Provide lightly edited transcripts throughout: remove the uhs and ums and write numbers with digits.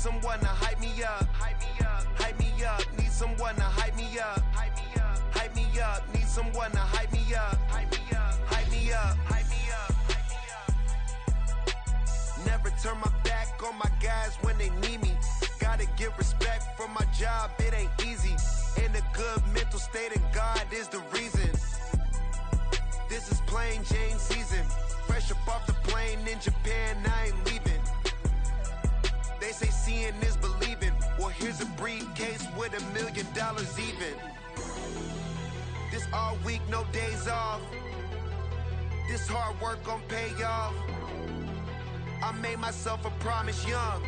someone to hype me up. Hype me up. Hype me up. Need someone to hype me up. Hype me up. Hype me up. Need someone to hype me up. Hype me up. Hype me up. Hype me up. Hype me up. Never turn my back on my guys when they need me. Gotta give respect for my job, it ain't easy. In a good mental state and God is the reason. This is plain Jane season. Fresh up off the plane in Japan, I ain't leaving. They say seeing is believing. Well, here's a briefcase with $1 million even. This all week, no days off. This hard work gon' pay off. I made myself a promise young.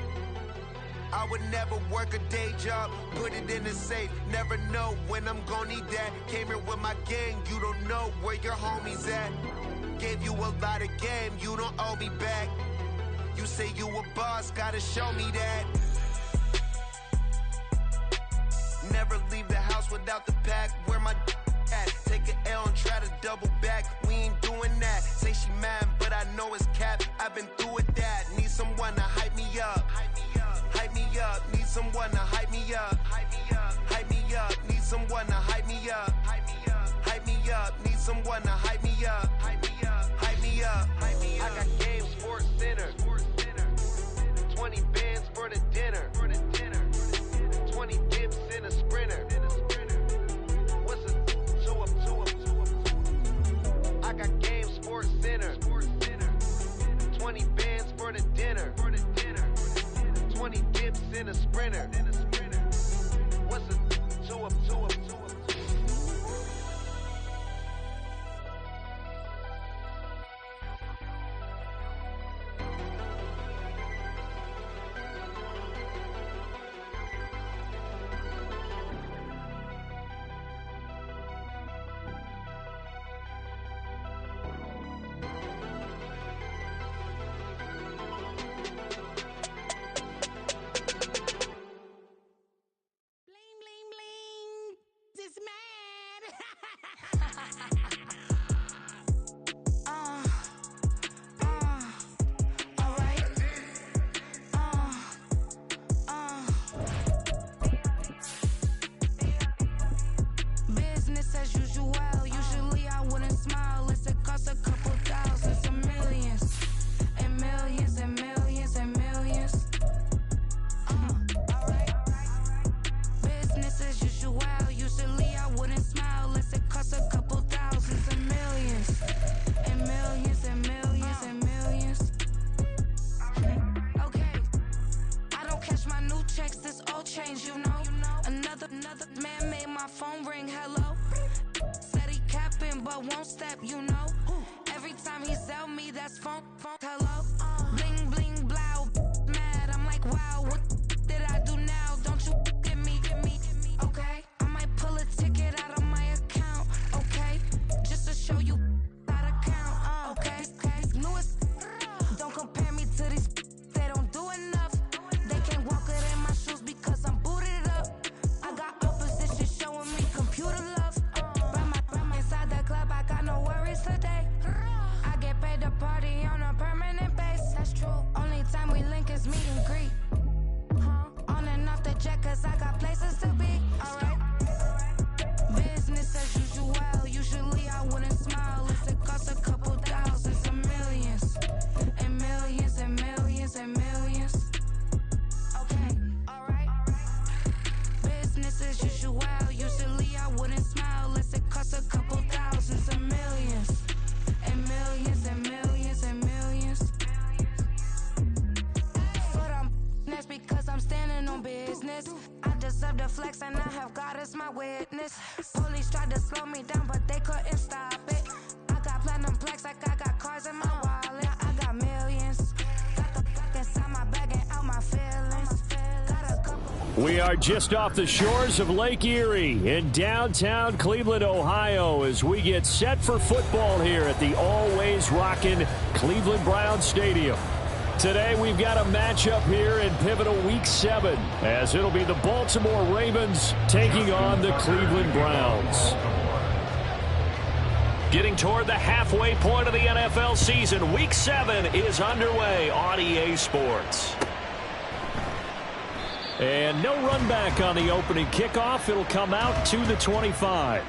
I would never work a day job, put it in the safe. Never know when I'm gon' need that. Came here with my gang, you don't know where your homies at. Gave you a lot of game, you don't owe me back. You say you a boss, gotta show me that. Never leave the house without the pack, where my at. Take an L and try to double back, we ain't doing that. Say she mad, but I know it's cap, I've been through with that. Need someone to hype me up. Hype me up, need someone to hype me up. Hype me up, hype me up, need someone to hype me up. Hype me up, hype me up, need someone to hype me up. Hype me up, hype me up, hype me up. I got Game Sports Center. 20 bands for the dinner. 20 dips in a sprinter. What's a 2 up? I got Game Sports Center. 20 bands for the dinner. 20 dips in a sprinter. What's a 2 up? We are just off the shores of Lake Erie in downtown Cleveland, Ohio, as we get set for football here at the always rockin' Cleveland Browns Stadium. Today we've got a matchup here in pivotal Week 7, as it'll be the Baltimore Ravens taking on the Cleveland Browns. Getting toward the halfway point of the NFL season, Week 7 is underway on EA Sports. And no run back on the opening kickoff. It'll come out to the 25.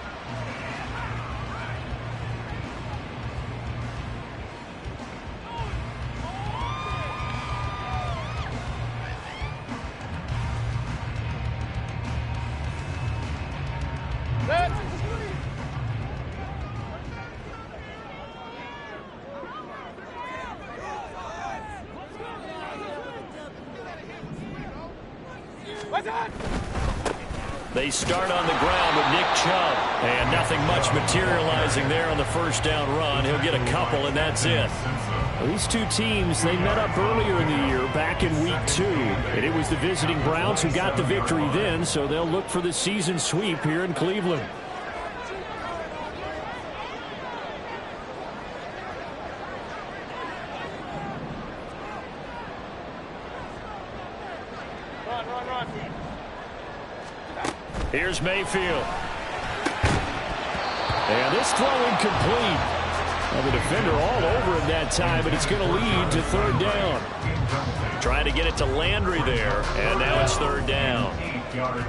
They start on the ground with Nick Chubb, and nothing much materializing there on the first down run. He'll get a couple, and that's it. These two teams, they met up earlier in the year, back in Week 2, and it was the visiting Browns who got the victory then, so they'll look for the season sweep here in Cleveland. Here's Mayfield. And this throw incomplete. Well, the defender all over him that time, but it's going to lead to third down. Trying to get it to Landry there, and now it's third down.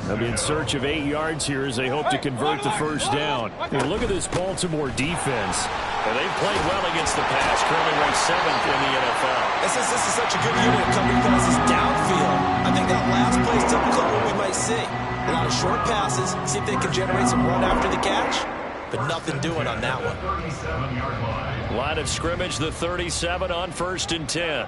They'll be in search of 8 yards here as they hope to convert the first down. And look at this Baltimore defense. Well, they've played well against the pass, currently ranked 7th in the NFL. This is such a good unit coming passes downfield. I think that last play is typical of what we might see. A lot of short passes, see if they can generate some run after the catch, but nothing doing on that one. Line of scrimmage, the 37 on 1st and 10.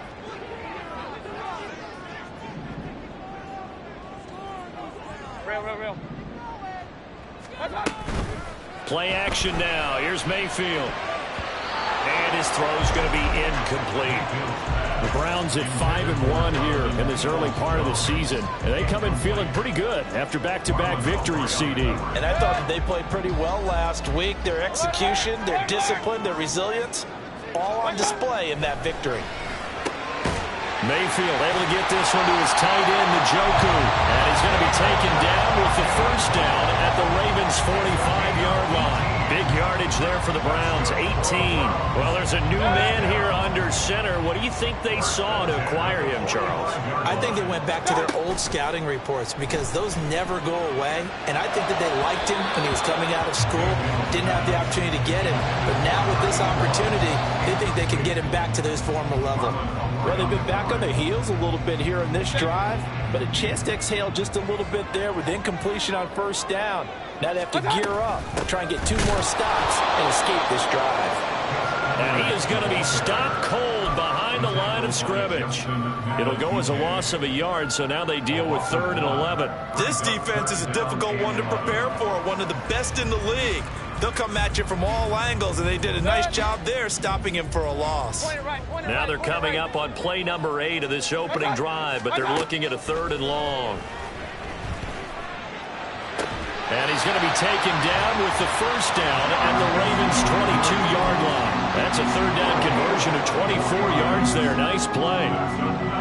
Play action now. Here's Mayfield. And his throw's going to be incomplete. The Browns at 5-1 here in this early part of the season. And they come in feeling pretty good after back-to-back victories, CD. And I thought that they played pretty well last week. Their execution, their discipline, their resilience, all on display in that victory. Mayfield able to get this one to his tight end, Njoku. And he's going to be taken down with the first down at the Ravens' 45-yard line. Big yardage there for the Browns, 18. Well, there's a new man here under center. What do you think they saw to acquire him, Charles? I think they went back to their old scouting reports because those never go away. And I think that they liked him when he was coming out of school, didn't have the opportunity to get him. But now with this opportunity, they think they can get him back to his former level. Well, they've been back on their heels a little bit here in this drive, but a chance to exhale just a little bit there with incompletion on first down. Now they have to gear up, try and get 2 more stops and escape this drive. And he is going to be stopped cold behind the line of scrimmage. It'll go as a loss of a yard, so now they deal with 3rd and 11. This defense is a difficult one to prepare for, one of the best in the league. They'll come at you from all angles, and they did a nice job there stopping him for a loss. Now they're coming up on play number 8 of this opening drive, but they're looking at a 3rd and long. And he's going to be taken down with the first down at the Ravens' 22-yard line. That's a 3rd down conversion of 24 yards there. Nice play.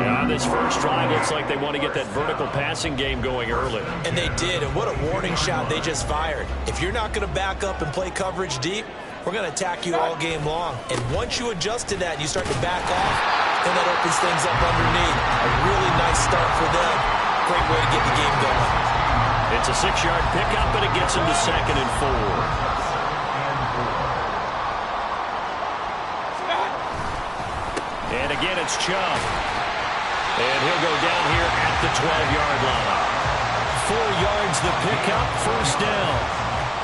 Now this first drive looks like they want to get that vertical passing game going early. And they did, and what a warning shot they just fired. If you're not going to back up and play coverage deep, we're going to attack you all game long. And once you adjust to that and you start to back off, then that opens things up underneath. A really nice start for them. Great way to get the game going. It's a 6-yard pickup, and it gets him to 2nd and 4. And again, it's Chubb. And he'll go down here at the 12-yard line. 4 yards the pickup, first down.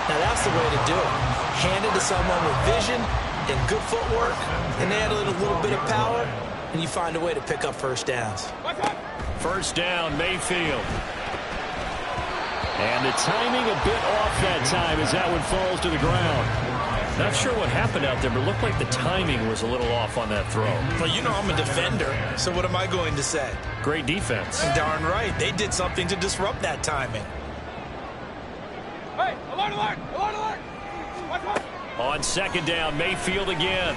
Now that's the way to do it. Hand it to someone with vision and good footwork, and add a little bit of power, and you find a way to pick up first downs. First down, Mayfield. And the timing a bit off that time as that one falls to the ground. Not sure what happened out there, but it looked like the timing was a little off on that throw. Well, you know I'm a defender, so what am I going to say? Great defense. Darn right. They did something to disrupt that timing. Hey, alert, alert, alert, alert. Watch, watch. On 2nd down, Mayfield again.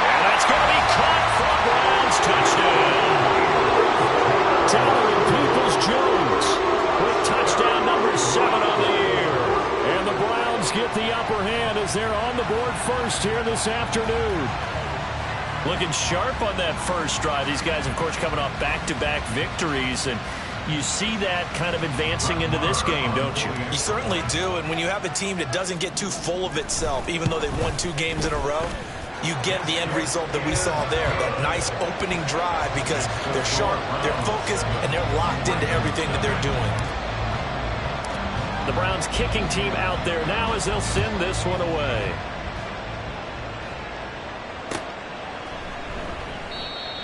And that's going to be caught for a Browns touchdown. Tyler Peoples-Jones with touchdown number 7 on the year. And the Browns get the upper hand as they're on the board first here this afternoon. Looking sharp on that first drive. These guys, of course, coming off back-to-back victories, and you see that kind of advancing into this game, don't you? You certainly do, and when you have a team that doesn't get too full of itself, even though they've won 2 games in a row, you get the end result that we saw there, that nice opening drive, because they're sharp, they're focused, and they're locked into everything that they're doing. The Browns kicking team out there now as they'll send this one away.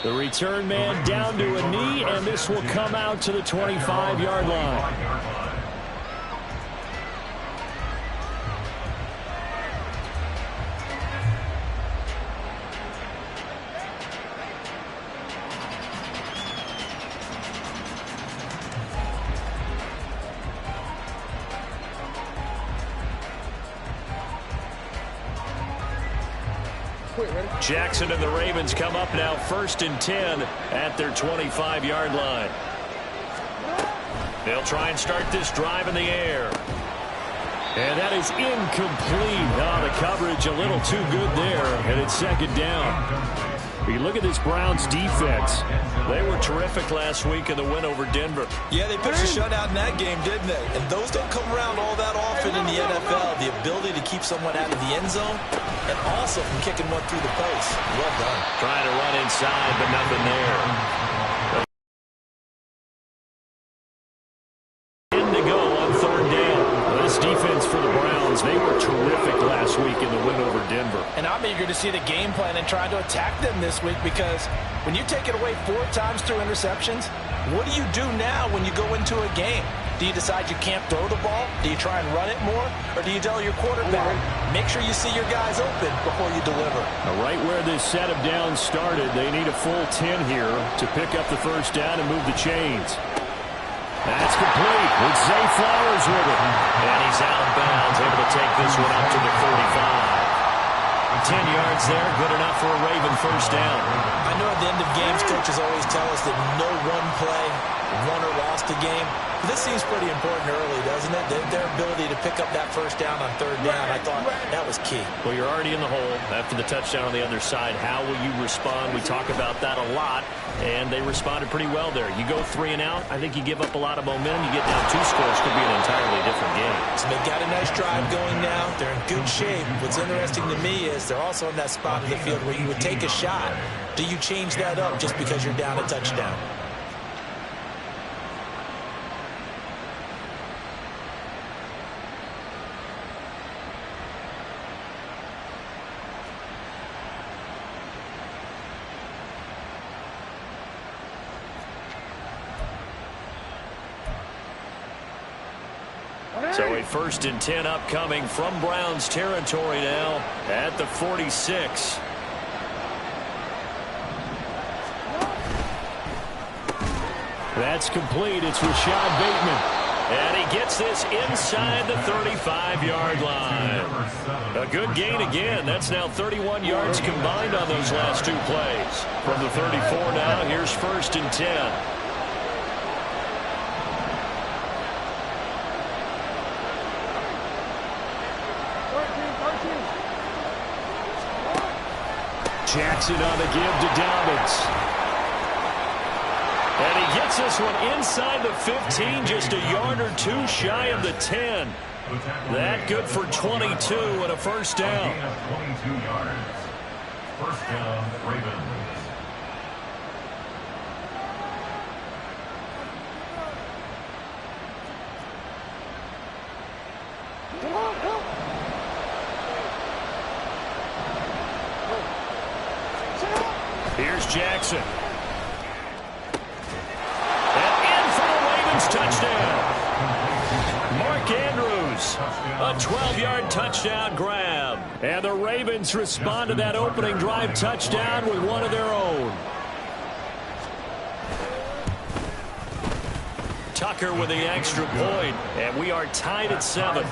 The return man down to a knee, and this will come out to the 25-yard line. Jackson and the Ravens come up now 1st and 10 at their 25-yard line. They'll try and start this drive in the air. And that is incomplete. Oh, the coverage a little too good there, and it's 2nd down. You look at this Browns defense. They were terrific last week in the win over Denver. Yeah, they pitched a shutout in that game, didn't they? And those don't come around all that often in the NFL. The ability to keep someone out of the end zone and also from kicking one through the post. Well done. Trying to run inside, but nothing there. In to go on 3rd down. This defense for the Browns, they were terrific last week in the win over Denver. And I'm eager to see the game plan and try to attack them this week, because when you take it away 4 times through interceptions, what do you do now when you go into a game? Do you decide you can't throw the ball? Do you try and run it more? Or do you tell your quarterback, make sure you see your guys open before you deliver? Right where this set of downs started, they need a full 10 here to pick up the 1st down and move the chains. That's complete with Zay Flowers with it. And he's out of bounds, able to take this one up to the 45. 10 yards there, good enough for a Raven 1st down. I know at the end of games, coaches always tell us that no one play won or lost a game. But this seems pretty important early, doesn't it? Their ability to pick up that 1st down on 3rd down, I thought that was key. Well, you're already in the hole after the touchdown on the other side. How will you respond? We talk about that a lot, and they responded pretty well there. You go 3 and out, I think you give up a lot of momentum. You get down 2 scores, could be an entirely different game. So they've got a nice drive going now. They're in good shape. What's interesting to me is they're also in that spot in the field where you would take a shot. Do you change that up just because you're down a touchdown? So a 1st and 10 upcoming from Browns territory now at the 46. That's complete. It's Rashad Bateman. And he gets this inside the 35-yard line. A good gain again. That's now 31 yards combined on those last 2 plays. From the 34 now, here's 1st and 10. Jackson on the give to Dobbins. And he gets this one inside the 15, just a yard or 2 shy of the 10. That good for 22 and a 1st down. 22 yards. 1st down, Ravens. Here's Jackson. And in for the Ravens touchdown. Mark Andrews, a 12-yard touchdown grab. And the Ravens respond to that opening drive touchdown with one of their own. Tucker with the extra point, and we are tied at 7.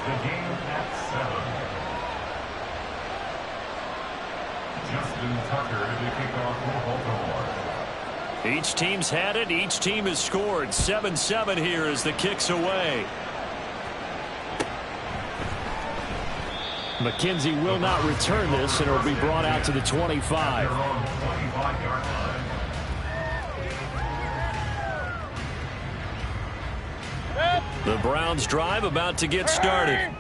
Justin Tucker to the kickoff for Baltimore. Each team's had it. Each team has scored. 7-7 here as the kick's away. McKenzie will not return this, and it'll be brought out to the 25. The Browns drive about to get started.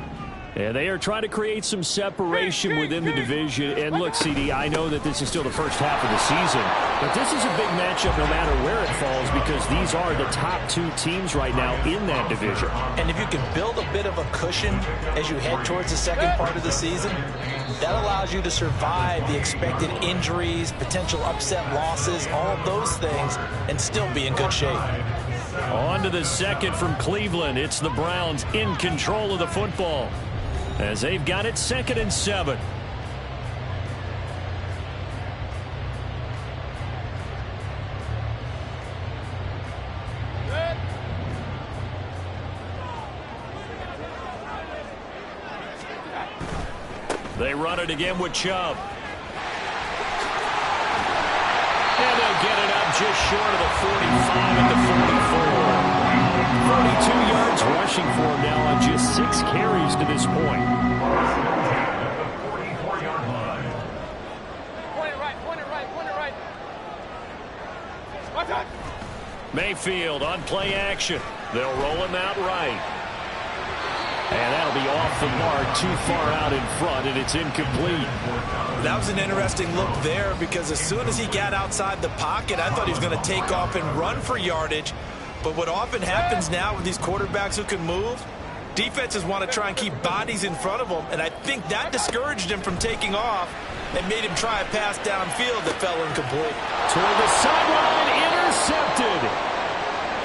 And they are trying to create some separation within the division. And look, CD, I know that this is still the first half of the season, but this is a big matchup no matter where it falls because these are the top two teams right now in that division. And if you can build a bit of a cushion as you head towards the second part of the season, that allows you to survive the expected injuries, potential upset losses, all of those things, and still be in good shape. On to the second from Cleveland. It's the Browns in control of the football as they've got it 2nd and 7. They run it again with Chubb. And they'll get it up just short of the 45 at the 44. 42 yards rushing for him now on just 6 carries to this point. Point it right, point it right, point it right. Watch out. Mayfield on play action. They'll roll him out right. And that'll be off the mark, too far out in front, and it's incomplete. That was an interesting look there because as soon as he got outside the pocket, I thought he was going to take off and run for yardage. But what often happens now with these quarterbacks who can move, defenses want to try and keep bodies in front of them, and I think that discouraged him from taking off and made him try a pass downfield that fell incomplete. Toward the sideline, intercepted.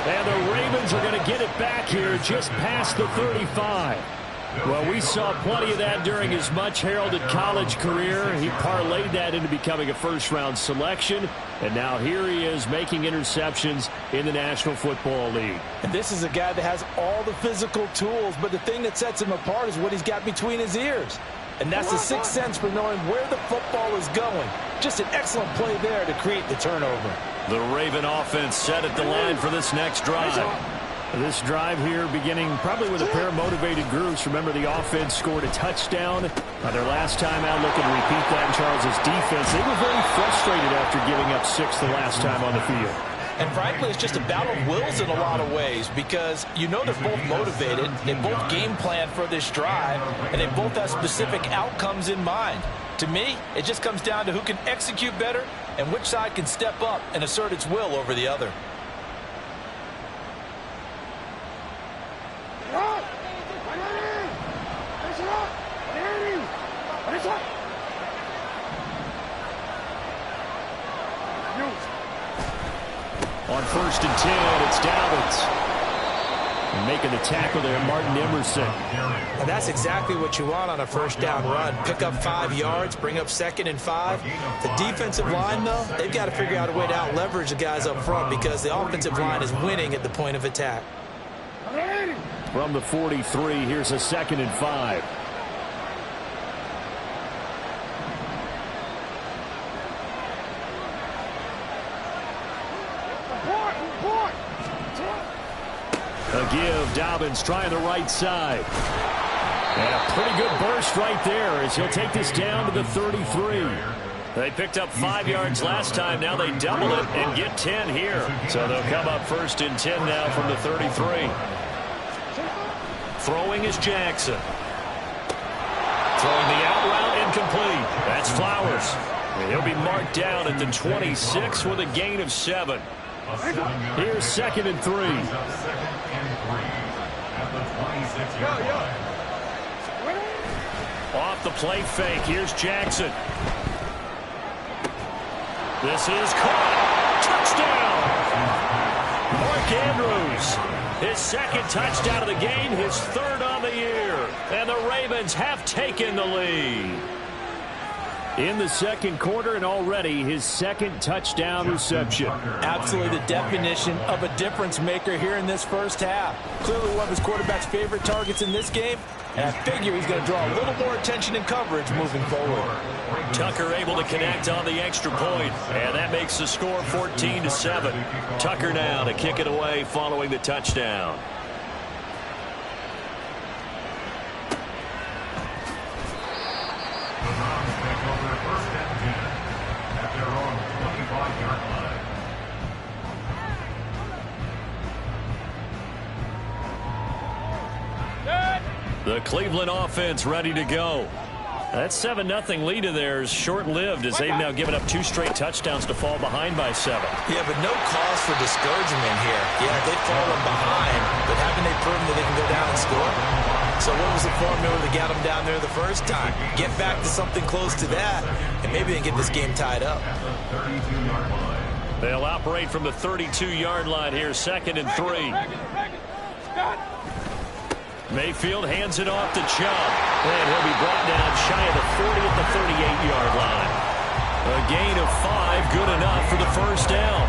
And the Ravens are going to get it back here just past the 35. Well, we saw plenty of that during his much-heralded college career. He parlayed that into becoming a first-round selection. And now here he is making interceptions in the National Football League. And this is a guy that has all the physical tools, but the thing that sets him apart is what he's got between his ears. And that's the sixth sense for knowing where the football is going. Just an excellent play there to create the turnover. The Raven offense set at the line for this next drive. This drive here beginning probably with a pair of motivated groups. Remember, the offense scored a touchdown. Their last time out, looking to repeat that in Charles' defense. They were very frustrated after giving up 6 the last time on the field. And frankly, it's just a battle of wills in a lot of ways because you know they're both motivated. They both game plan for this drive, and they both have specific outcomes in mind. To me, it just comes down to who can execute better and which side can step up and assert its will over the other. On 1st and 10, it's Dobbins. And making the tackle there, Martin Emerson. And that's exactly what you want on a first down run. Pick up 5 yards, bring up 2nd and 5. The defensive line, though, they've got to figure out a way to out-leverage the guys up front because the offensive line is winning at the point of attack. From the 43, here's a 2nd and 5. A give, Dobbins trying the right side. And a pretty good burst right there as he'll take this down to the 33. They picked up 5 yards last time. Now they double it and get 10 here. So they'll come up 1st and 10 now from the 33. Throwing is Jackson. Throwing the out route incomplete. That's Flowers. And he'll be marked down at the 26 with a gain of 7. Here's 2nd and 3. Off the play fake. Here's Jackson. This is caught. Touchdown. Mark Andrews. His 2nd touchdown of the game. His 3rd on the year. And the Ravens have taken the lead. In the 2nd quarter, and already his 2nd touchdown reception. Absolutely the definition of a difference maker here in this first half. Clearly one of his quarterback's favorite targets in this game, and I figure he's going to draw a little more attention and coverage moving forward. Tucker able to connect on the extra point, and that makes the score 14-7. Tucker now to kick it away following the touchdown. The Cleveland offense ready to go. That 7-0 lead of theirs short-lived as they've now given up 2 straight touchdowns to fall behind by 7. Yeah, but no cause for discouragement here. Yeah, they've fallen behind, but haven't they proven that they can go down and score? So what was the formula that got them down there the first time? Get back to something close to that, and maybe they can get this game tied up. They'll operate from the 32-yard line here, 2nd and 3. Mayfield hands it off to Chubb, and he'll be brought down shy of the 40 at the 38-yard line. A gain of 5, good enough for the first down.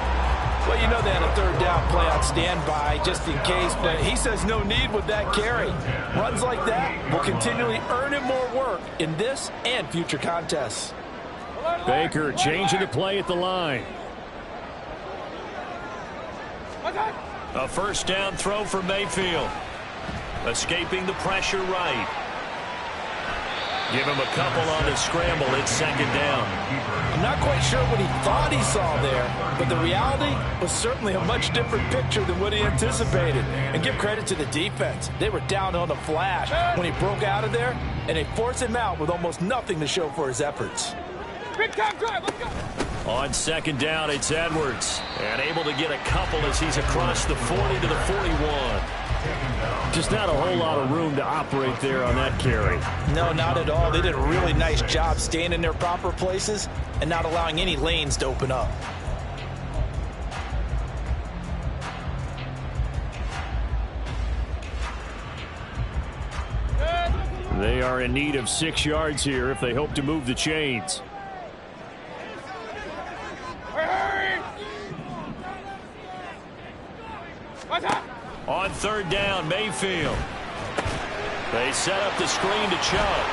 Well, you know they had a 3rd down play on standby just in case, but he says no need with that carry. Runs like that will continually earn him more work in this and future contests. Baker changing the play at the line. A first down throw for Mayfield. Escaping the pressure right. Give him a couple on the scramble. It's 2nd down. I'm not quite sure what he thought he saw there, but the reality was certainly a much different picture than what he anticipated. And give credit to the defense. They were down on the flash when he broke out of there, and they forced him out with almost nothing to show for his efforts. Big time drive, let's go. On 2nd down, it's Edwards. And able to get a couple as he's across the 40 to the 41. Just not a whole lot of room to operate there on that carry. No, not at all. They did a really nice job staying in their proper places and not allowing any lanes to open up. They are in need of 6 yards here if they hope to move the chains. On 3rd down, Mayfield. They set up the screen to Chubb.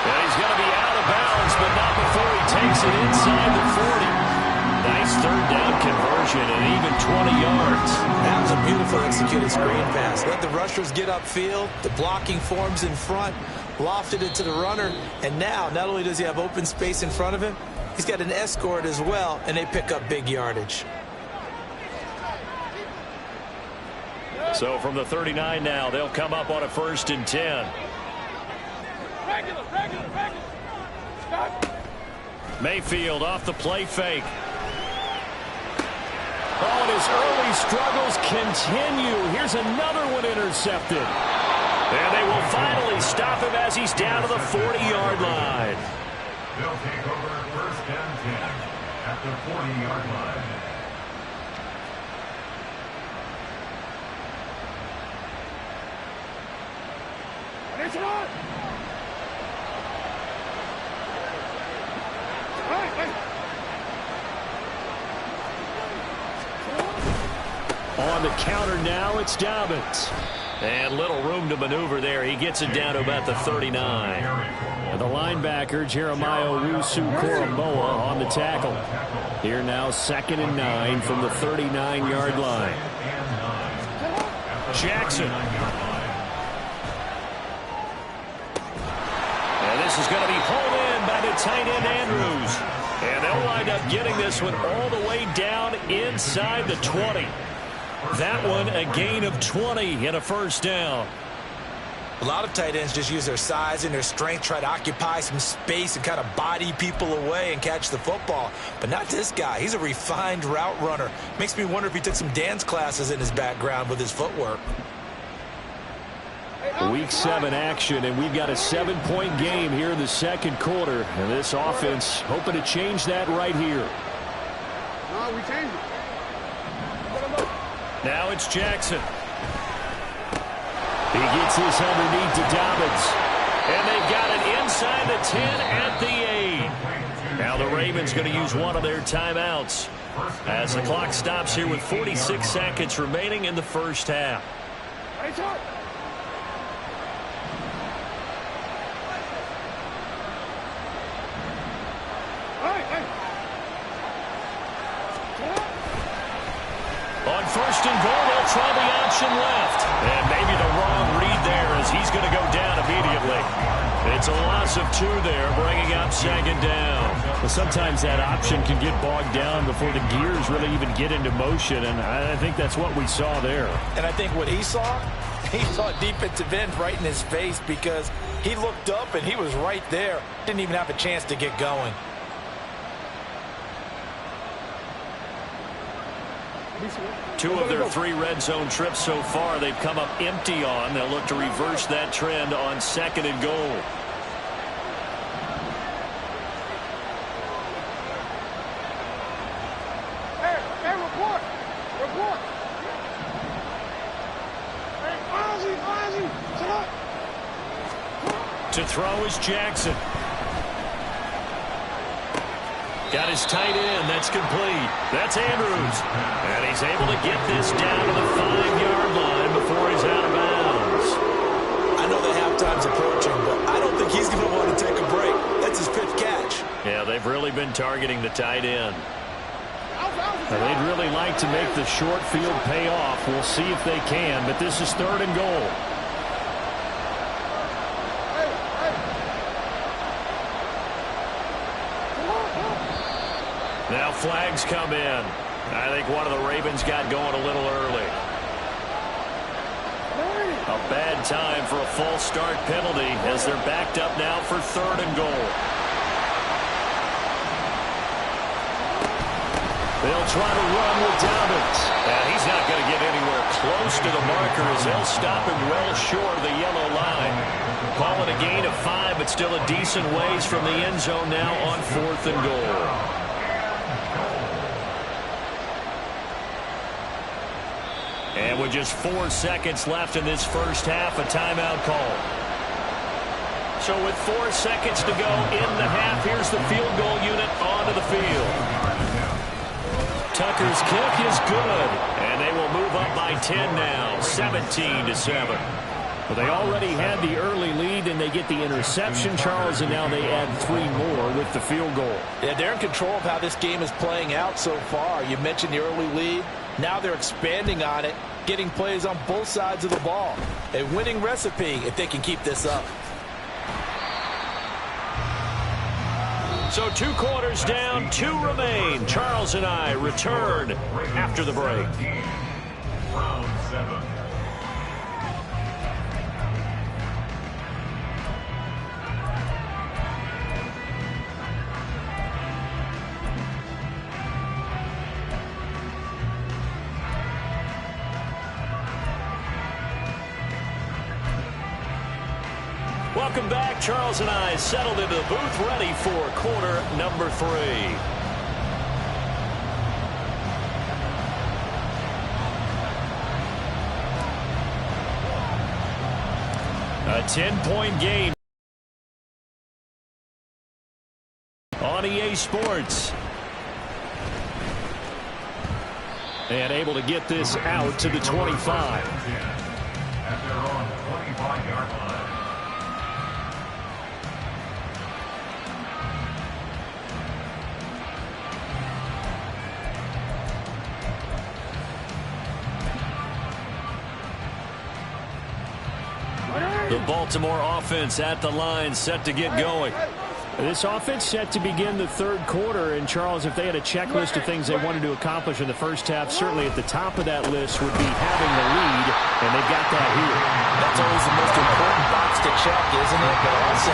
And he's going to be out of bounds, but not before he takes it inside the 40. Nice 3rd down conversion and even 20 yards. That was a beautiful executed screen pass. Let the rushers get upfield. The blocking forms in front. Lofted it to the runner. And now, not only does he have open space in front of him, he's got an escort as well, and they pick up big yardage. So from the 39 now, they'll come up on a 1st and 10. Regular. Stop. Mayfield off the play fake. Oh, and his early struggles continue. Here's another one intercepted. And they will finally stop him as he's down to the 40-yard line. They'll take over 1st and 10 at the 40-yard line. It's on. On the counter now, it's Dobbins. And little room to maneuver there. He gets it down to about the 39. The linebacker, Jeremiah Owusu-Koramoah, on the tackle. Here now, 2nd and 9 from the 39-yard line. Jackson. And this is going to be hauled in by the tight end, Andrews. And they'll wind up getting this one all the way down inside the 20. That one a gain of 20 and a first down. A lot of tight ends just use their size and their strength, try to occupy some space and kind of body people away and catch the football. But not this guy. He's a refined route runner. Makes me wonder if he took some dance classes in his background with his footwork. Week 7 action, and we've got a 7-point game here in the 2nd quarter. And this offense hoping to change that right here. No, we changed it. Now it's Jackson. He gets this underneath to Dobbins. And they've got it inside the 10 at the 8. Now the Ravens going to use one of their timeouts as the clock stops here with 46 seconds remaining in the first half. On 1st and goal, they'll try the option left. And maybe the wrong read there as he's going to go down immediately. It's a loss of 2 there, bringing up 2nd down. Well, sometimes that option can get bogged down before the gears really even get into motion, and I think that's what we saw there. And I think what he saw He saw a defensive end right in his face because he looked up and he was right there. Didn't even have a chance to get going. Two of their 3 red zone trips so far, they've come up empty on. They'll look to reverse that trend on 2nd and goal. Hey, report. Report. Hey, Ozzie, sit up. To throw is Jackson. Got his tight end. That's complete. That's Andrews. And he's able to get this down to the 5-yard line before he's out of bounds. I know the halftime's approaching, but I don't think he's going to want to take a break. That's his 5th catch. Yeah, they've really been targeting the tight end. They'd really like to make the short field pay off. We'll see if they can, but this is 3rd and goal. Now flags come in. I think one of the Ravens got going a little early. A bad time for a false start penalty as they're backed up now for 3rd and goal. They'll try to run with Dobbins. And he's not going to get anywhere close to the marker as they'll stop him well short of the yellow line. Call it a gain of 5, but still a decent ways from the end zone now on 4th and goal. And with just 4 seconds left in this first half, a timeout call. So with 4 seconds to go in the half, here's the field goal unit onto the field. Tucker's kick is good, and they will move up by 10 now, 17-7. Well, they already had the early lead, and they get the interception, Charles, and now they add 3 more with the field goal. Yeah, they're in control of how this game is playing out so far. You mentioned the early lead. Now they're expanding on it, getting plays on both sides of the ball. A winning recipe if they can keep this up. So 2 quarters down, 2 remain. Charles and I return after the break. Round 7. Welcome back. Charles and I settled into the booth, ready for quarter number 3. A 10-point game on EA Sports. And able to get this out to the 25. At their own 25-yard line. The Baltimore offense at the line, set to get going. This offense set to begin the 3rd quarter, and Charles, if they had a checklist of things they wanted to accomplish in the first half, certainly at the top of that list would be having the lead, and they've got that here. That's always the most important box to check, isn't it? But also,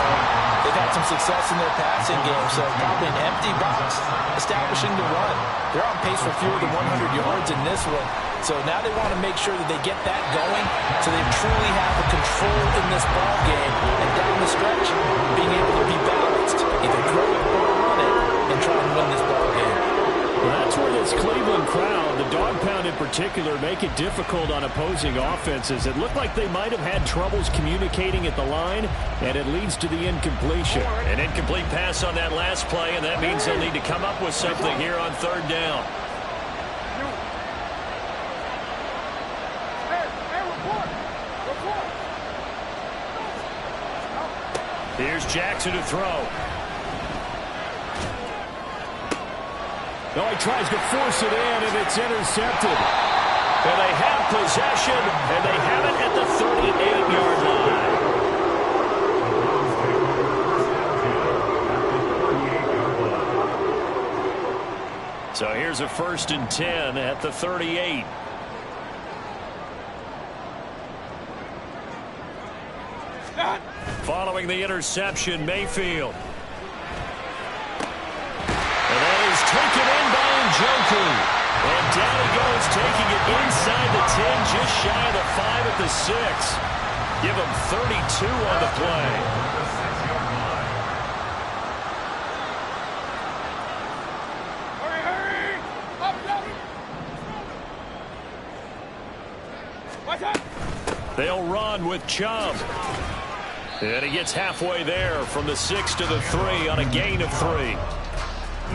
they've had some success in their passing game, so probably an empty box establishing the run. They're on pace for fewer than 100 yards in this one. So now they want to make sure that they get that going so they truly have the control in this ball game and down the stretch being able to be balanced, either throw it or run it and try and win this ball game. Well, that's where this Cleveland crowd, the dog pound in particular, make it difficult on opposing offenses. It looked like they might have had troubles communicating at the line, and it leads to the incompletion. An incomplete pass on that last play, and that means they'll need to come up with something here on 3rd down. Here's Jackson to throw. No, he tries to force it in, and it's intercepted. And they have possession, and they have it at the 38-yard line. So here's a 1st and 10 at the 38. Following the interception, Mayfield. And that is taken in by Njoku. And down he goes, taking it inside the 10, just shy of the 5 at the 6. Give him 32 on the play. Hurry! Up! Watch out! They'll run with Chubb. And he gets halfway there from the 6 to the 3 on a gain of 3.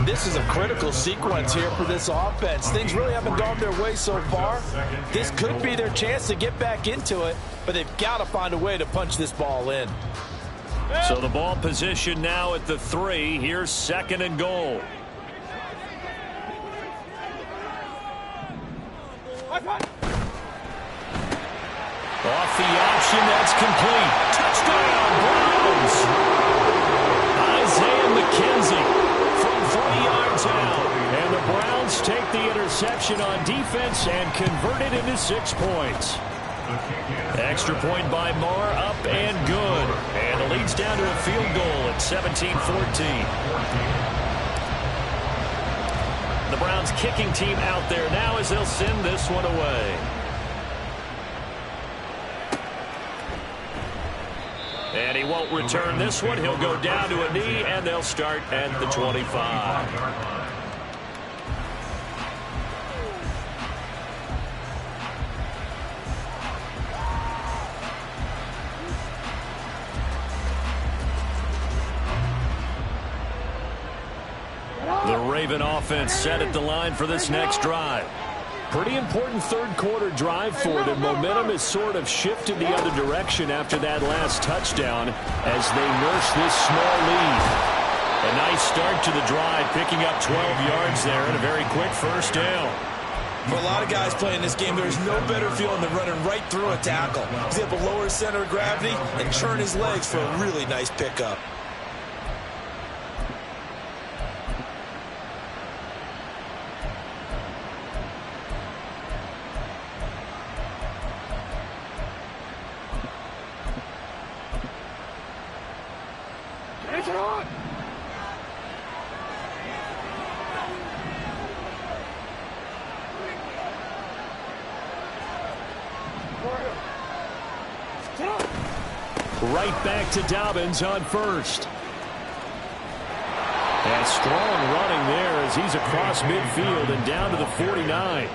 This is a critical sequence here for this offense. Things really haven't gone their way so far. This could be their chance to get back into it, but they've got to find a way to punch this ball in. So the ball position now at the 3. Here's 2nd and goal. Off the option, that's complete. Touchdown, Browns! Isaiah McKenzie from 3 yards out. And the Browns take the interception on defense and convert it into 6 points. Extra point by Marr, up and good. And the lead's down to a field goal at 17-14. The Browns kicking team out there now as they'll send this one away. And he won't return this one. He'll go down to a knee, and they'll start at the 25. The Raven offense set at the line for this next drive. Pretty important third quarter drive for them. Momentum has sort of shifted the other direction after that last touchdown as they nurse this small lead. A nice start to the drive, picking up 12 yards there and a very quick first down. For a lot of guys playing this game, there's no better feeling than running right through a tackle. He's able to lower his center of gravity and churn his legs for a really nice pickup. Right back to Dobbins on first. And strong running there as he's across midfield and down to the 49.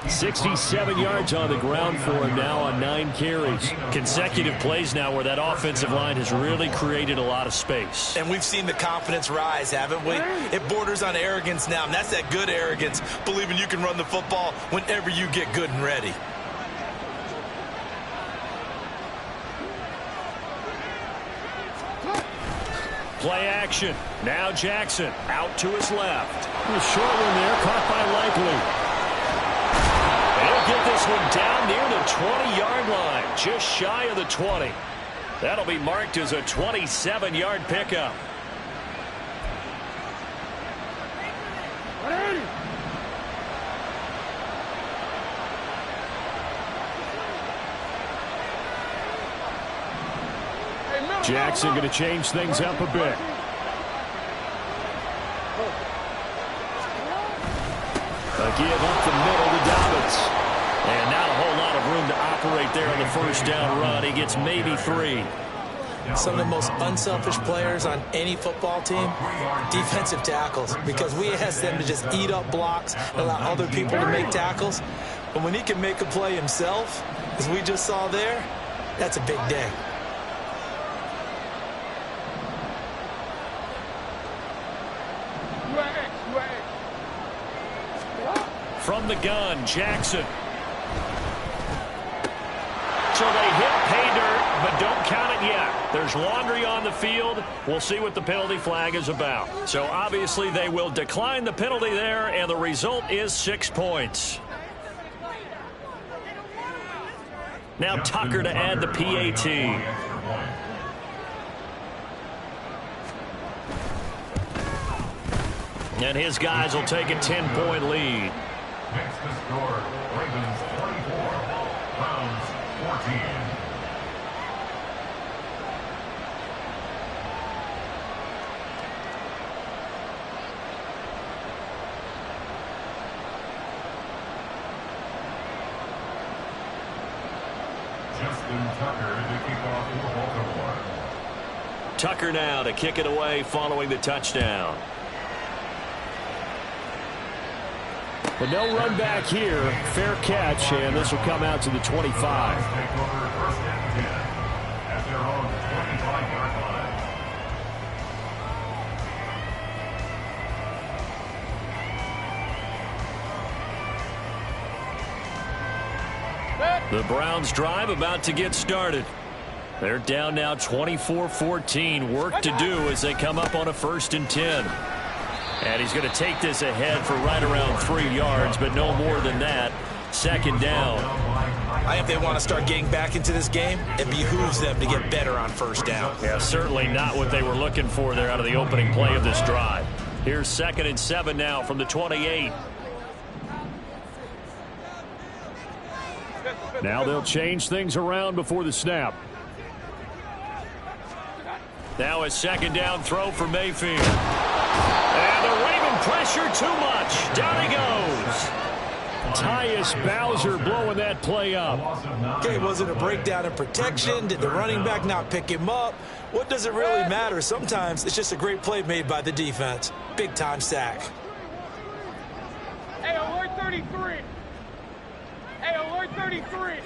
67 yards on the ground for him now on 9 carries. Consecutive plays now where that offensive line has really created a lot of space. And we've seen the confidence rise, haven't we? It borders on arrogance now, and that's that good arrogance, believing you can run the football whenever you get good and ready. Play action. Now Jackson out to his left. A short one there, caught by Likely. And he'll get this one down near the 20-yard line, just shy of the 20. That'll be marked as a 27-yard pickup. Jackson going to change things up a bit. A give up the middle to Dobbins. And not a whole lot of room to operate there on the first down run. He gets maybe 3. Some of the most unselfish players on any football team, defensive tackles, because we ask them to just eat up blocks and allow other people to make tackles. But when he can make a play himself, as we just saw there, that's a big day. From the gun, Jackson. So they hit pay dirt, but don't count it yet. There's laundry on the field. We'll see what the penalty flag is about. So obviously they will decline the penalty there, and the result is 6 points. Now Tucker to add the PAT. And his guys will take a 10-point lead. Makes the score Ravens 24, Browns 14. Austin Tucker to kick off for Baltimore. Tucker now to kick it away following the touchdown. But no run back here. Fair catch, and this will come out to the 25. Take over first and 10 at their own 25-yard line. The Browns drive about to get started. They're down now 24-14. Work to do as they come up on a 1st and 10. And he's going to take this ahead for right around 3 yards, but no more than that. 2nd down. I think they want to start getting back into this game. It behooves them to get better on 1st down. Yeah, certainly not what they were looking for there out of the opening play of this drive. Here's 2nd and 7 now from the 28. Now they'll change things around before the snap. Now a 2nd down throw for Mayfield. And the Raven pressure too much. Down he goes. Tyus Bowser blowing that play up. Okay, was it a breakdown in protection? Did the running back not pick him up? What does it really matter? Sometimes it's just a great play made by the defense. Big-time sack. Hey, alert 33. Hey, alert 33.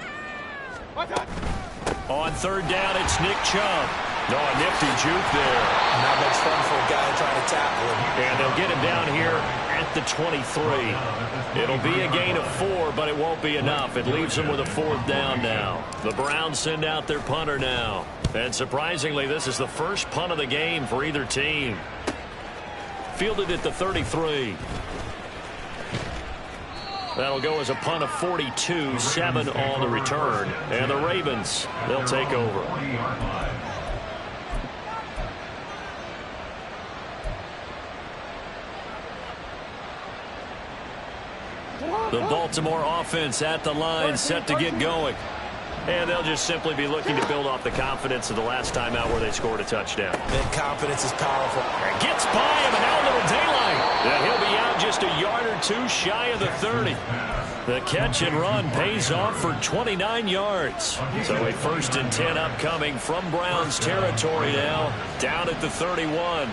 What's up? On 3rd down, it's Nick Chubb. No, a nifty juke there. Not much fun for a guy trying to tackle him. And they'll get him down here at the 23. It'll be a gain of 4, but it won't be enough. It leaves them with a 4th down now. The Browns send out their punter now. And surprisingly, this is the first punt of the game for either team. Fielded at the 33. That'll go as a punt of 42, 7 on the return. And the Ravens, they'll take over. The Baltimore offense at the line, set to get going. And they'll just simply be looking to build off the confidence of the last time out where they scored a touchdown. That confidence is powerful. And gets by him, and now a little daylight. And he'll be out just a yard or 2 shy of the 30. The catch and run pays off for 29 yards. So a 1st and 10 upcoming from Browns territory now, down at the 31.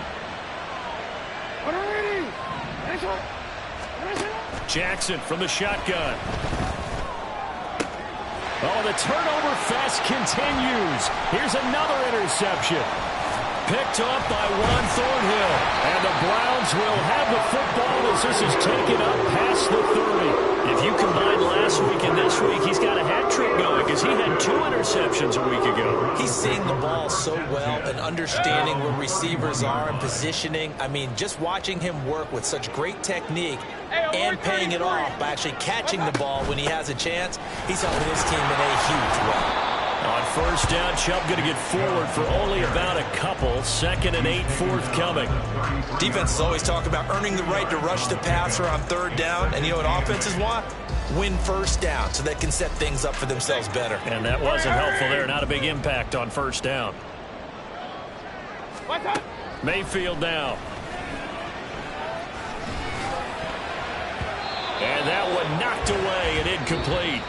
Jackson from the shotgun. Oh, the turnover fest continues. Here's another interception. Picked up by Juan Thornhill. And the Browns will have the football as this is taken up past the 30. If you combine last week and this week, he's got a hat trick going because he had 2 interceptions a week ago. He's seeing the ball so well and understanding where receivers are and positioning. I mean, just watching him work with such great technique and paying it off by actually catching the ball when he has a chance, he's helping his team in a huge way. On 1st down, Chubb going to get forward for only about a couple. 2nd and 8 forthcoming. Defense is always talking about earning the right to rush the passer on 3rd down. And you know what offenses want? Win 1st down so they can set things up for themselves better. And that wasn't helpful there. Not a big impact on 1st down. Mayfield now. And that one knocked away and incomplete.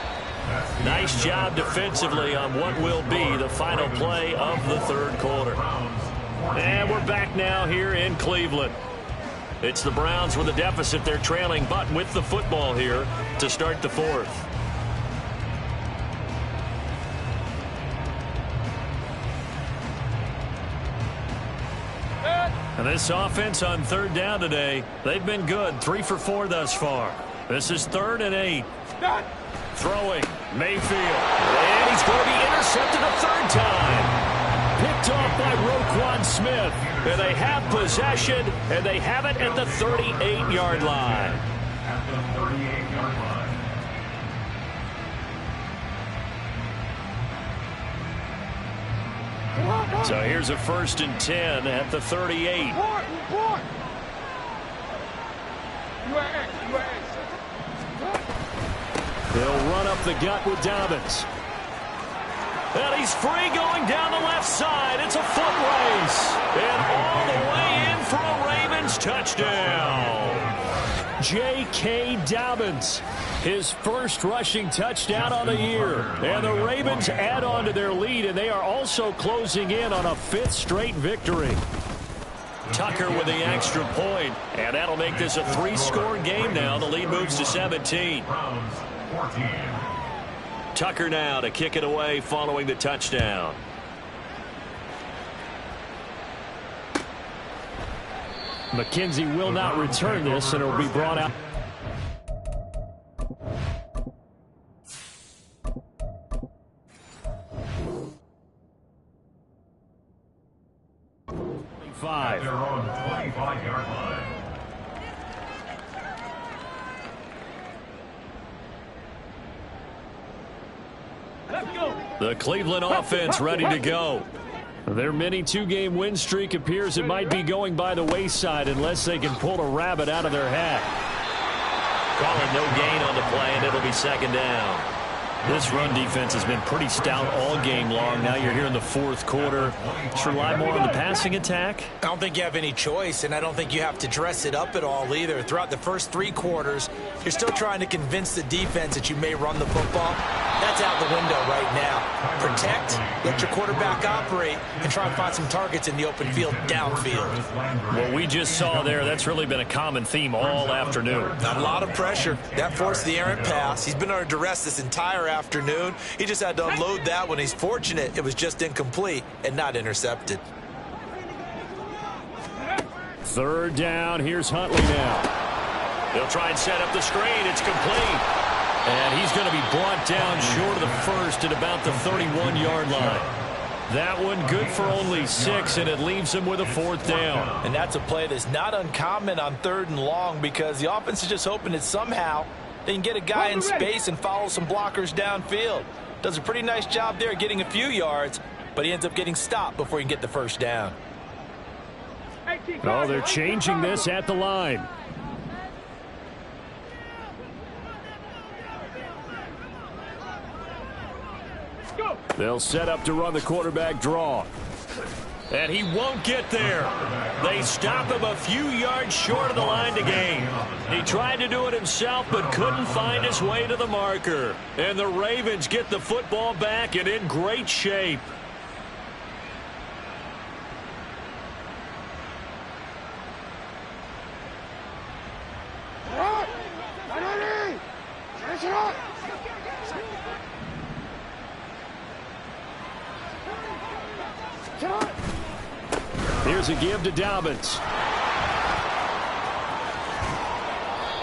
Nice job defensively on what will be the final play of the 3rd quarter. And we're back now here in Cleveland. It's the Browns with a deficit. They're trailing, but with the football here to start the 4th. And this offense on 3rd down today, they've been good. 3 for 4 thus far. This is 3rd and 8. Throwing, Mayfield. And he's going to be intercepted a 3rd time. Picked off by Roquan Smith. And they have possession, and they have it at the 38-yard line. At the 38-yard line. So here's a 1st and 10 at the 38. They'll run up the gut with Dobbins. And he's free going down the left side. It's a foot race. And all the way in for a Ravens touchdown. J.K. Dobbins. His first rushing touchdown on the year. And the Ravens add on to their lead, and they are also closing in on a 5th straight victory. Tucker with the extra point, and that'll make this a 3-score game now. The lead moves to 17. Tucker now to kick it away following the touchdown. McKenzie will not return this, and it will be brought out. At their own 25-yard line. Let's go. The Cleveland offense ready to go. Their mini 2-game win streak appears it might be going by the wayside unless they can pull a rabbit out of their hat. Calling no gain on the play, and it'll be 2nd down. This run defense has been pretty stout all game long. Now you're here in the 4th quarter. Should rely more on the passing attack? I don't think you have any choice, and I don't think you have to dress it up at all either. Throughout the first 3 quarters, you're still trying to convince the defense that you may run the football. That's out the window right now. Protect, let your quarterback operate, and try and find some targets in the open field downfield. What we just saw there, that's really been a common theme all afternoon. A lot of pressure. That forced the errant pass. He's been under duress this entire afternoon. He just had to unload that when he's fortunate it was just incomplete and not intercepted. 3rd down. Here's Huntley now. They'll try and set up the screen. It's complete. And he's going to be brought down short of the first at about the 31-yard line. That one good for only 6, and it leaves him with a 4th down. And that's a play that's not uncommon on 3rd and long because the offense is just hoping that somehow they can get a guy in space and follow some blockers downfield. Does a pretty nice job there getting a few yards, but he ends up getting stopped before he can get the 1st down. Oh, they're changing this at the line. They'll set up to run the quarterback draw. And he won't get there. They stop him a few yards short of the line to gain. He tried to do it himself but couldn't find his way to the marker. And the Ravens get the football back and in great shape. Here's a give to Dobbins.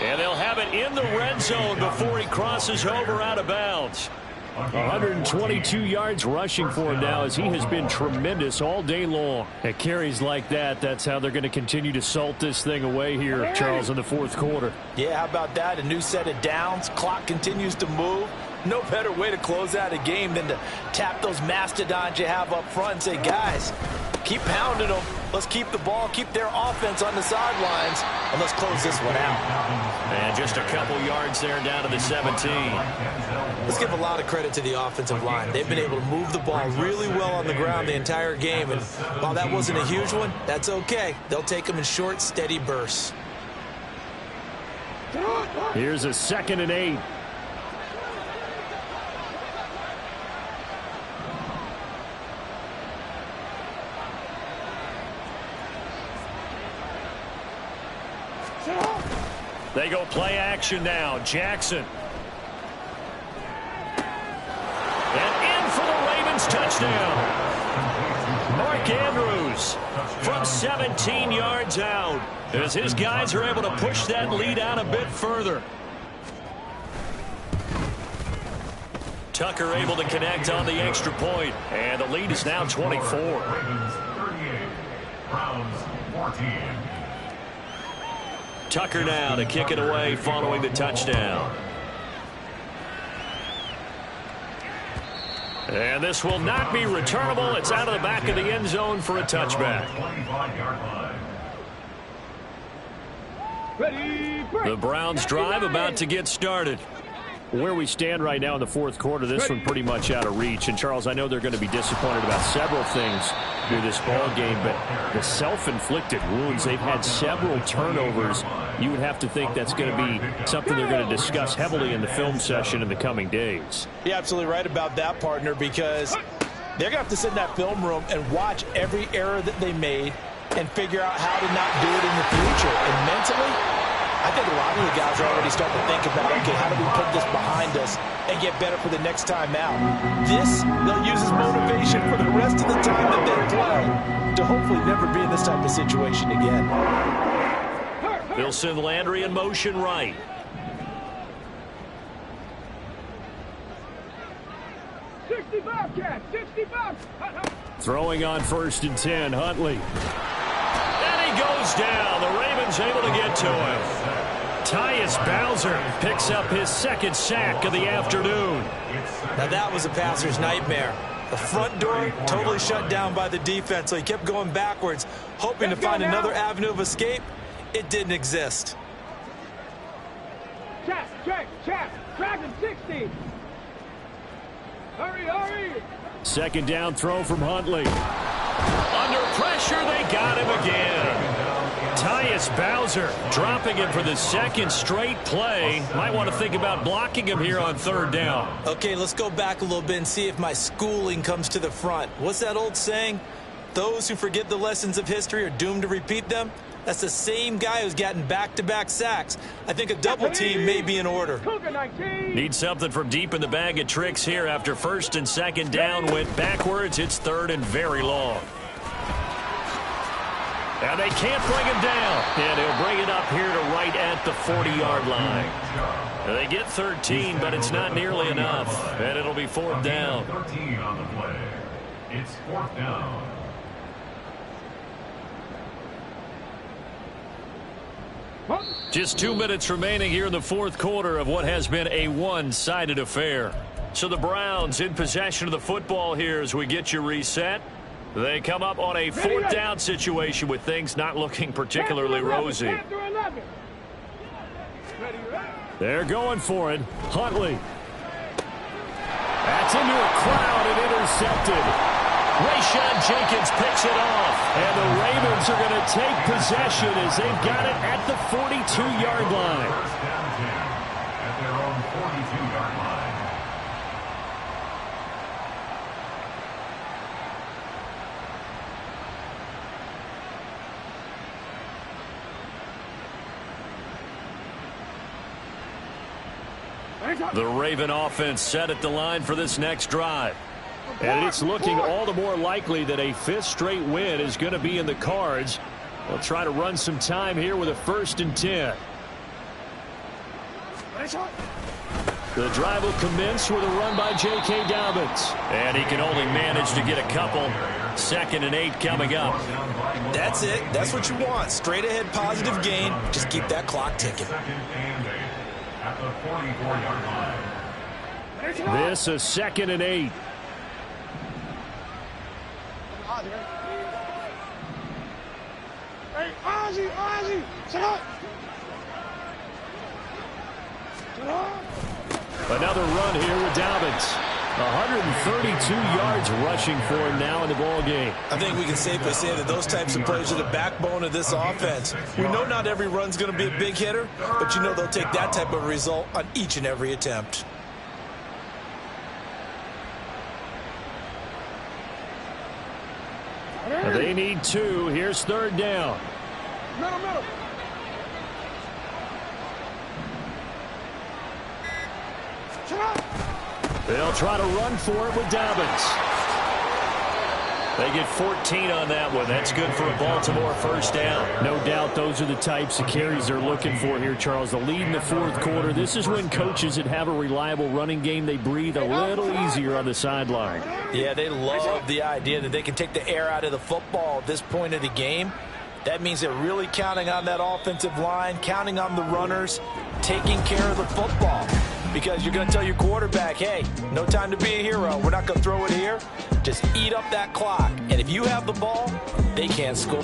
And they'll have it in the red zone before he crosses over out of bounds. 122 yards rushing for him now as he has been tremendous all day long. At carries like that, that's how they're going to continue to salt this thing away here, Charles, in the 4th quarter. Yeah, how about that? A new set of downs. Clock continues to move. No better way to close out a game than to tap those mastodons you have up front and say, guys, keep pounding them. Let's keep the ball, keep their offense on the sidelines, and let's close this one out. And just a couple yards there down to the 17. Let's give a lot of credit to the offensive line. They've been able to move the ball really well on the ground the entire game, and while that wasn't a huge one, that's okay. They'll take them in short, steady bursts. Here's a 2nd and 8. They go play action now. Jackson. And in for the Ravens touchdown. Mark Andrews from 17 yards out as his guys are able to push that lead out a bit further. Tucker able to connect on the extra point, and the lead is now 24. Ravens 38, Browns 14. Tucker now to kick it away following the touchdown. And this will not be returnable. It's out of the back of the end zone for a touchback. The Browns drive about to get started. Where we stand right now in the fourth quarter, this one pretty much out of reach. And, Charles, I know they're going to be disappointed about several things through this ball game, but the self-inflicted wounds, they've had several turnovers. You would have to think that's going to be something they're going to discuss heavily in the film session in the coming days. You're absolutely right about that, partner, because they're going to have to sit in that film room and watch every error that they made and figure out how to not do it in the future. And mentally, I think a lot of the guys are already starting to think about, okay, how do we put this behind us and get better for the next time out? This, they'll use as motivation for the rest of the time that they play to hopefully never be in this type of situation again. They'll send Landry in motion right. Throwing on 1st and 10, Huntley. And he goes down. The Ravens able to get to him. Tyus Bowser picks up his second sack of the afternoon. Now that was a passer's nightmare. The front door totally shut down by the defense, so he kept going backwards, hoping to find another avenue of escape. It didn't exist. Check. Dragon 60. Hurry. Second down throw from Huntley. Under pressure, they got him again. Tyus Bowser dropping him for the second straight play. Might want to think about blocking him here on 3rd down. Okay, let's go back a little bit and see if my schooling comes to the front. What's that old saying? Those who forget the lessons of history are doomed to repeat them. That's the same guy who's gotten back-to-back sacks. I think a double team may be in order. Need something from deep in the bag of tricks here after 1st and 2nd down went backwards. It's 3rd and very long. And they can't bring him down. And he'll bring it up here to right at the 40-yard line. They get 13, but it's not nearly enough. And it'll be 4th down. 13 on the play. It's 4th down. Just 2 minutes remaining here in the fourth quarter of what has been a one-sided affair. So the Browns in possession of the football here as we get you reset. They come up on a 4th down situation with things not looking particularly rosy. They're going for it. Huntley. That's into a crowd and intercepted. Rayshon Jenkins picks it off. And the Ravens are going to take possession as they've got it at the 42-yard line. 1st down 10 at their own 42-yard line. The Raven offense set at the line for this next drive. And it's looking all the more likely that a 5th straight win is going to be in the cards. They'll try to run some time here with a 1st and 10. The drive will commence with a run by J.K. Dobbins. And he can only manage to get a couple. 2nd and 8 coming up. That's it. That's what you want. Straight ahead positive gain. Just keep that clock ticking. 2nd and 8 at the 44-yard line. This is 2nd and 8. Hey, Ozzie, sit up. Another run here with Dobbins. 132 yards rushing for him now in the ball game. I think we can safely say that those types of plays are the backbone of this offense. We know not every run's going to be a big hitter, but you know they'll take that type of result on each and every attempt. They need 2. Here's 3rd down. Middle. They'll try to run for it with Dobbins. They get 14 on that one. That's good for a Baltimore 1st down. No doubt those are the types of carries they're looking for here, Charles. The lead in the fourth quarter. This is when coaches that have a reliable running game, they breathe a little easier on the sideline. Yeah, they love the idea that they can take the air out of the football at this point of the game. That means they're really counting on that offensive line, counting on the runners, taking care of the football. Because you're going to tell your quarterback, hey, no time to be a hero. We're not going to throw it here. Just eat up that clock. And if you have the ball, they can't score.